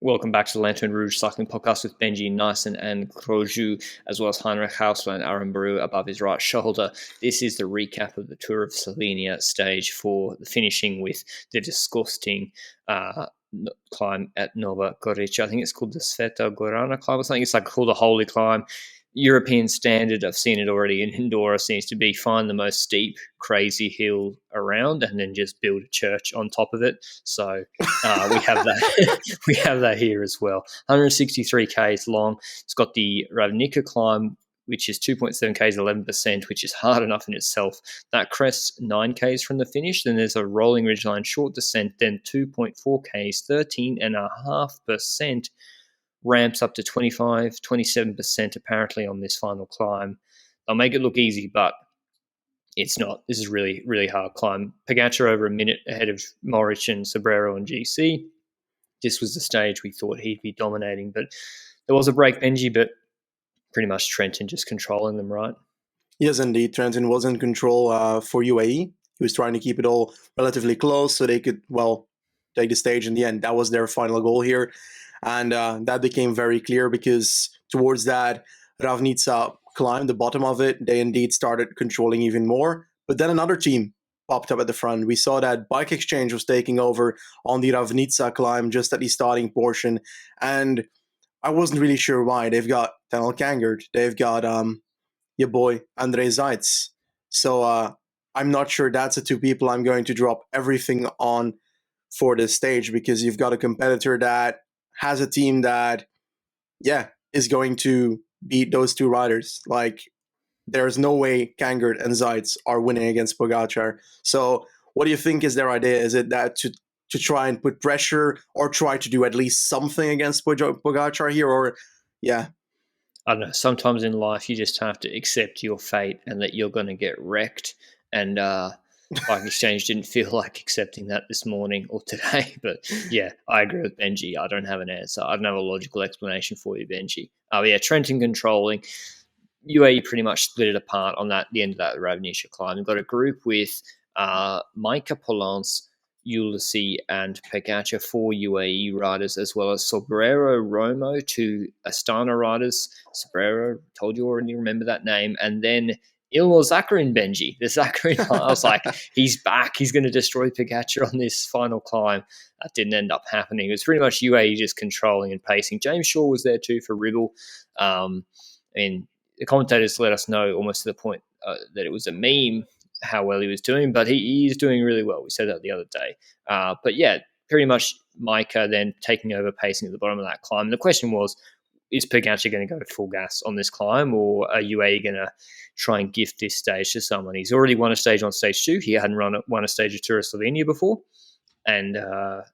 Welcome back to the Lanterne Rouge Cycling Podcast with Benji Naesen and Rouge, as well as Heinrich Hausler and Aaron Baru above his right shoulder. This is the recap of the Tour of Slovenia stage for the finishing with the disgusting climb at Nova Gorica. I think it's called the Sveta Gorana climb or something. It's like called the Holy Climb. European standard, I've seen it already in Andorra, seems to be find the most steep, crazy hill around and then just build a church on top of it. So we have that. We have that here as well. 163 k's long. It's got the Ravnica climb, which is 2.7 k's, 11%, which is hard enough in itself. That crests 9 k's from the finish. Then there's a rolling ridgeline, short descent, then 2.4 k's, 13.5%. Ramps up to 25, 27% apparently on this final climb. They'll make it look easy, but it's not. This is really, really hard climb. Pogačar over a minute ahead of Moric and Sobrero and GC. This was the stage we thought he'd be dominating, but there was a break, Benji, but pretty much Trentin just controlling them, right? Yes, indeed. Trentin was in control for UAE. He was trying to keep it all relatively close so they could, take the stage in the end. That was their final goal here. And that became very clear because towards that Ravnica climb, the bottom of it, they indeed started controlling even more. But then another team popped up at the front. We saw that Bike Exchange was taking over on the Ravnica climb just at the starting portion. And I wasn't really sure why. They've got Daniel Kangert. They've got your boy Andrej Zaitz. So I'm not sure that's the two people I'm going to drop everything on for this stage, because you've got a competitor that has a team that, is going to beat those two riders. Like, there's no way Kangert and Zaitz are winning against Pogačar. So what do you think is their idea? Is it that to try and put pressure or try to do at least something against Pogačar here? Or, I don't know. Sometimes in life you just have to accept your fate and that you're going to get wrecked. And Bike Exchange didn't feel like accepting that this morning or today. But yeah, I agree with Benji. I don't have an answer. I don't have a logical explanation for you, Benji. Trentin controlling. UAE pretty much split it apart on the end of that Ravnica climb. We've got a group with Micah Polans, Ulysses and Pogačar, 4 UAE riders, as well as Sobrero Romo, 2 Astana riders. Sobrero, told you already, remember that name. And then Ilmor Zakarin, Benji. The Zakarin, I was like, he's back. He's going to destroy Pogačar on this final climb. That didn't end up happening. It was pretty much UAE just controlling and pacing. James Shaw was there too for Ribble. And the commentators let us know almost to the point that it was a meme how well he was doing, but he's doing really well. We said that the other day. But yeah, pretty much Micah then taking over pacing at the bottom of that climb. And the question was, is Pogačar going to go full gas on this climb, or are UAE going to try and gift this stage to someone? He's already won a stage on stage 2. He hadn't won a stage of Tour of Slovenia before. And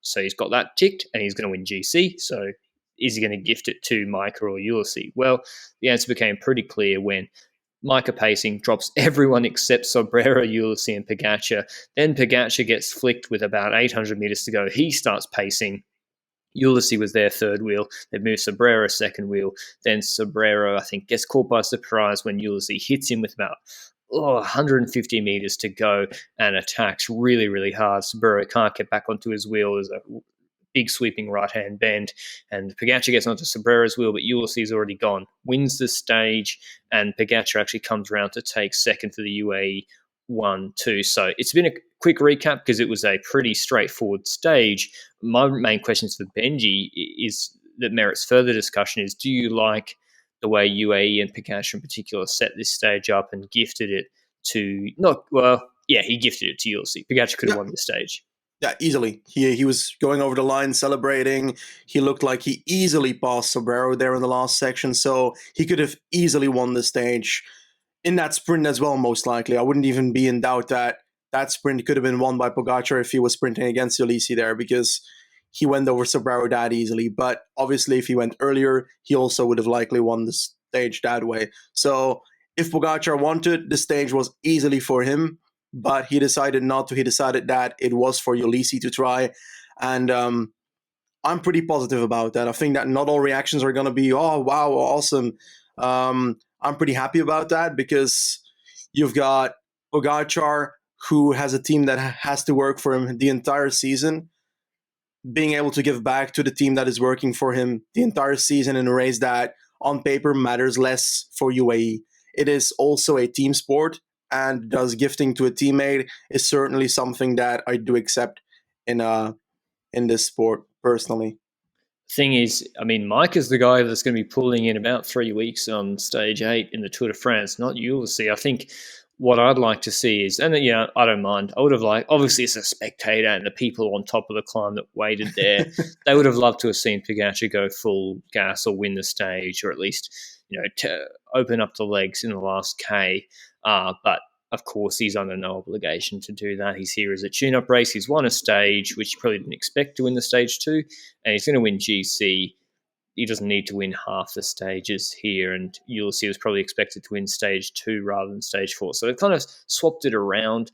so he's got that ticked, and he's going to win GC. So is he going to gift it to Micah or Ulysses? Well, the answer became pretty clear when Micah pacing drops everyone except Sobrero, Ulysses, and Pogačar. Then Pogačar gets flicked with about 800 meters to go. He starts pacing. Ulysses was their third wheel. They moved Sobrero second wheel. Then Sobrero, I think, gets caught by surprise when Ulysses hits him with about 150 meters to go and attacks really, really hard. Sobrero can't get back onto his wheel. There's a big sweeping right-hand bend, and Pogačar gets onto Sobrero's wheel, but Ulysses is already gone, wins the stage, and Pogačar actually comes around to take second for the UAE 1-2. So it's been a quick recap because it was a pretty straightforward stage. My main questions for Benji is that merits further discussion is, do you like the way UAE and Pogačar in particular set this stage up and gifted it to, he gifted it to Ulysses. Pogačar could have won the stage. Yeah, easily. He was going over the line, celebrating. He looked like he easily passed Sobrero there in the last section, so he could have easily won the stage in that sprint as well, most likely. I wouldn't even be in doubt that that sprint could have been won by Pogačar if he was sprinting against Ulysses there, because he went over Sobrero that easily. But obviously, if he went earlier, he also would have likely won the stage that way. So if Pogačar wanted, the stage was easily for him, but he decided not to. He decided that it was for Ulysses to try. And I'm pretty positive about that. I think that not all reactions are going to be, oh, wow, awesome. I'm pretty happy about that, because you've got Pogačar, who has a team that has to work for him the entire season. being able to give back to the team that is working for him the entire season in a race that on paper matters less for UAE. It is also a team sport, and thus gifting to a teammate is certainly something that I do accept in this sport personally. Thing is, I mean, Mike is the guy that's going to be pulling in about 3 weeks on stage 8 in the Tour de France, not Ulysses. I think what I'd like to see is, and I don't mind. I would have liked, obviously, as a spectator and the people on top of the climb that waited there, they would have loved to have seen Pogačar go full gas or win the stage, or at least, to open up the legs in the last K. But of course, he's under no obligation to do that. He's here as a tune-up race. He's won a stage, which you probably didn't expect to win the stage 2, and he's going to win GC. He doesn't need to win half the stages here, and Ulysses was probably expected to win stage 2 rather than stage 4. So they've kind of swapped it around.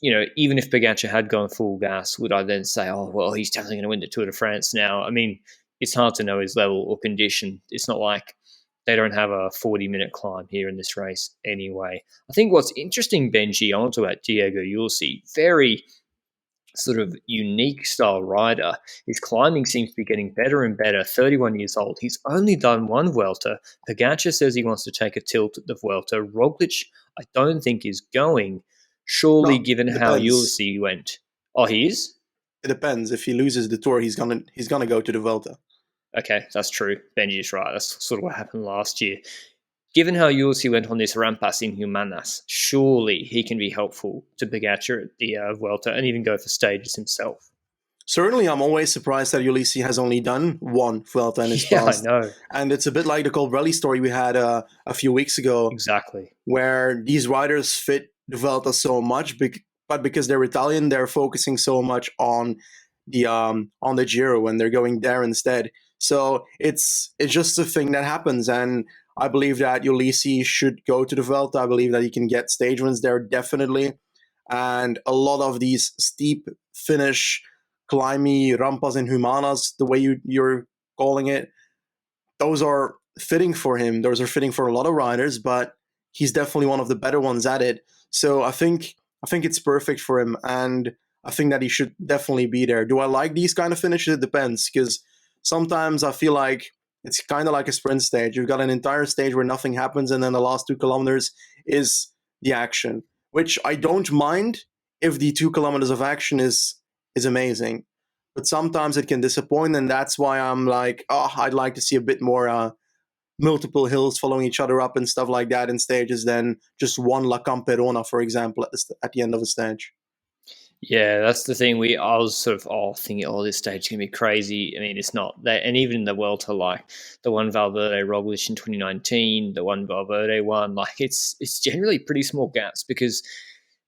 Even if Pogačar had gone full gas, would I then say, oh, well, he's definitely going to win the Tour de France now? I mean, it's hard to know his level or condition. It's not like they don't have a 40-minute climb here in this race anyway. I think what's interesting, Benji, I want to talk about Diego Ulissi, very sort of unique style rider. His climbing seems to be getting better and better. 31 years old. He's only done one Vuelta. Pogačar says he wants to take a tilt at the Vuelta. Roglic, I don't think is going. Surely, given how Ulissi went. Oh, he is? It depends. If he loses the Tour, he's gonna go to the Vuelta. Okay, that's true. Benji's right. That's sort of what happened last year. Given how Ulissi went on this Rampas in Humanas, surely he can be helpful to Pogačar at the Vuelta and even go for stages himself. Certainly, I'm always surprised that Ulissi has only done one Vuelta in his past. Yeah, I know. And it's a bit like the Colbrelli story we had a few weeks ago. Exactly. Where these riders fit the Vuelta so much, but because they're Italian, they're focusing so much on the Giro when they're going there instead. So it's just a thing that happens, and I believe that Ulissi should go to the Vuelta. I believe that he can get stage wins there definitely, and a lot of these steep finish, climby rampas and humanas, the way you're calling it, those are fitting for him. Those are fitting for a lot of riders, but he's definitely one of the better ones at it. So I think it's perfect for him, and I think that he should definitely be there. Do I like these kind of finishes? It depends, because sometimes I feel like it's kind of like a sprint stage. You've got an entire stage where nothing happens, and then the last 2 kilometers is the action, which I don't mind if the 2 kilometers of action is amazing. But sometimes it can disappoint, and that's why I'm like, I'd like to see a bit more multiple hills following each other up and stuff like that in stages than just one La Camperona, for example, at the end of a stage. Yeah, that's the thing. I was sort of thinking, this stage is going to be crazy. I mean, it's not that. And even the Vuelta, like the one Valverde Roglic in 2019, the one Valverde won, like it's generally pretty small gaps because,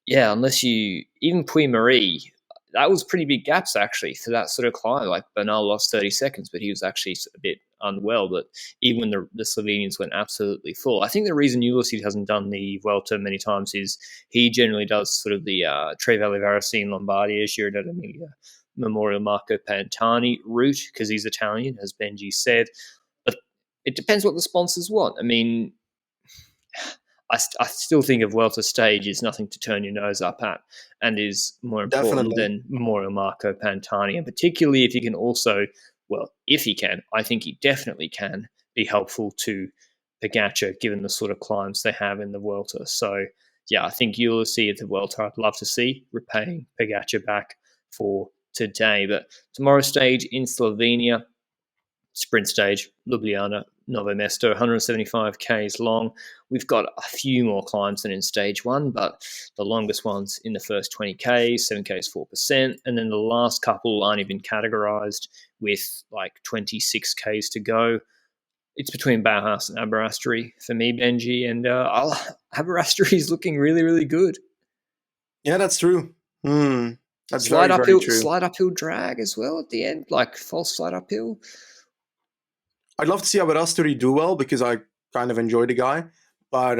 unless even Puy-Marie, that was pretty big gaps actually for that sort of climb. Like Bernal lost 30 seconds, but he was actually a bit unwell. But even when the Slovenians went absolutely full, I think the reason Ulissi hasn't done the Vuelta many times is he generally does sort of the Tre Valli Varese Lombardia, Giro d'Emilia, Memorial Marco Pantani route because he's Italian, as Benji said. But it depends what the sponsors want. I mean, I still think of Vuelta stage is nothing to turn your nose up at and is more important than Memorial Marco Pantani, and particularly if you can also, if he can, I think he definitely can be helpful to Pogačar given the sort of climbs they have in the Vuelta. So, I think you'll see at the Vuelta I'd love to see repaying Pogačar back for today. But tomorrow's stage in Slovenia, sprint stage, Ljubljana, Novo Mesto, 175 Ks long. We've got a few more climbs than in stage 1, but the longest ones in the first 20 Ks, 7 Ks, 4%. And then the last couple aren't even categorized with like 26 Ks to go. It's between Bauhaus and Aberasturi for me, Benji, and Aberasturi is looking really, really good. Yeah, that's true. That's very true. Slight uphill drag as well at the end, like false slight uphill. I'd love to see Aberasturi do well because I kind of enjoy the guy, but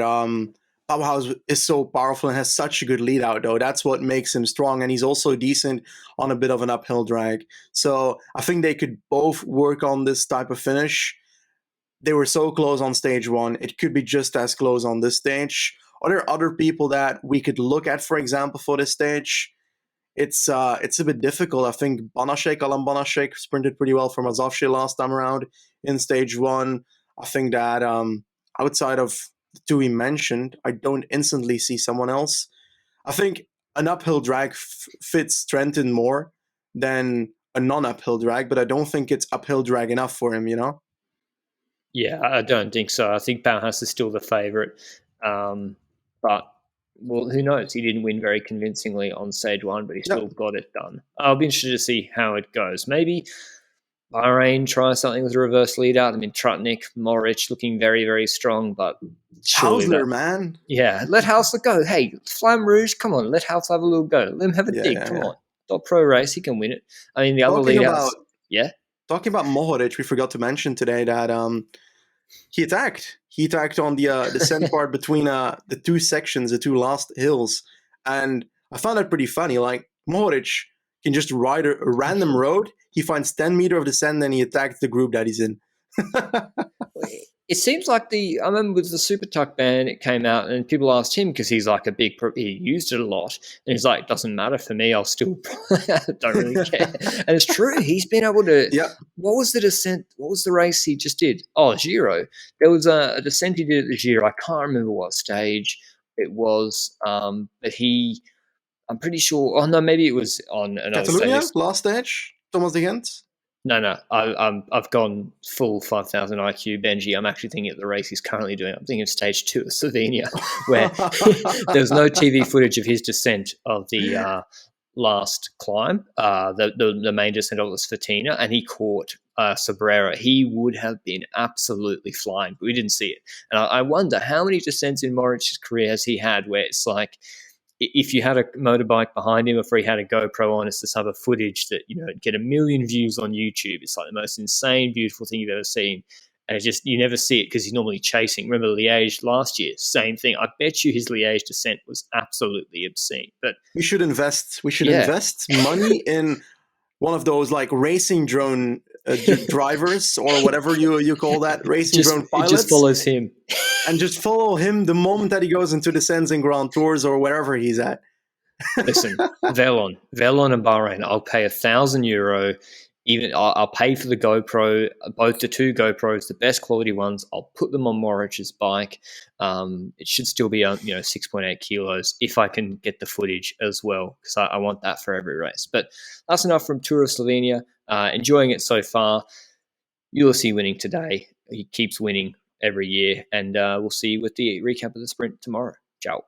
Bauhaus is so powerful and has such a good lead out, though. That's what makes him strong, and he's also decent on a bit of an uphill drag. So I think they could both work on this type of finish. They were so close on stage 1. It could be just as close on this stage. Are there other people that we could look at, for example, for this stage? it's a bit difficult. I think Alan Banashek sprinted pretty well for Mazovshe last time around in stage 1. I think that outside of the two we mentioned, I don't instantly see someone else. I think an uphill drag fits Trentin more than a non-uphill drag, but I don't think it's uphill drag enough for him, you know? Yeah, I don't think so. I think Bauhaus is still the favourite. But, well, who knows? He didn't win very convincingly on stage 1, but he still got it done. I'll be interested to see how it goes. Maybe Bahrain tries something with a reverse lead out. I mean, Trutnik, Moric looking very, very strong, but surely Hausler, man. Yeah, let Hausler go. Hey, Flamme Rouge, come on, let Hausler have a little go. Let him have a dig. Come on. Dot pro race, he can win it. I mean, the other lead outs. Yeah. Talking about Mohoric, we forgot to mention today that he attacked. He attacked on the descent part between the two sections, the two last hills. And I found that pretty funny. Like, Mohoric can just ride a random road. He finds 10 meters of descent, and he attacks the group that he's in. It seems like I remember with the Super Tuck ban, it came out and people asked him because he's like he used it a lot. And he's like, doesn't matter for me. I'll still don't really care. And it's true. He's been able to. Yeah. What was the descent? What was the race he just did? Oh, Giro. There was a descent he did at the Giro. I can't remember what stage it was. But I'm pretty sure. Oh, no, maybe it was on another Catalonia, stage. last stage, Thomas de Gent. No. I've gone full 5,000 IQ Benji. I'm actually thinking of the race he's currently doing. I'm thinking of stage 2 of Slovenia, where there's no TV footage of his descent of the last climb, the main descent of the Sfatina, and he caught Sobrera. He would have been absolutely flying, but we didn't see it. And I wonder how many descents in Moric's career has he had where it's like, if you had a motorbike behind him, or if he had a GoPro on, it's the type of footage that, get 1 million views on YouTube. It's like the most insane, beautiful thing you've ever seen. And you never see it because he's normally chasing. Remember Liège last year? Same thing. I bet you his Liège descent was absolutely obscene. But we should invest money in one of those like racing drone drivers or whatever you call that, racing drone pilots. It just follows him. And just follow him the moment that he goes into descents and Grand Tours or wherever he's at. Listen, Velon and Bahrain, I'll pay €1,000. Even I'll pay for the GoPro, both the two GoPros, the best quality ones. I'll put them on Moric's bike. It should still be 6.8 kilos if I can get the footage as well, because I want that for every race. But that's enough from Tour of Slovenia. Enjoying it so far. Ulysses winning today. He keeps winning every year, and we'll see you with the recap of the sprint tomorrow.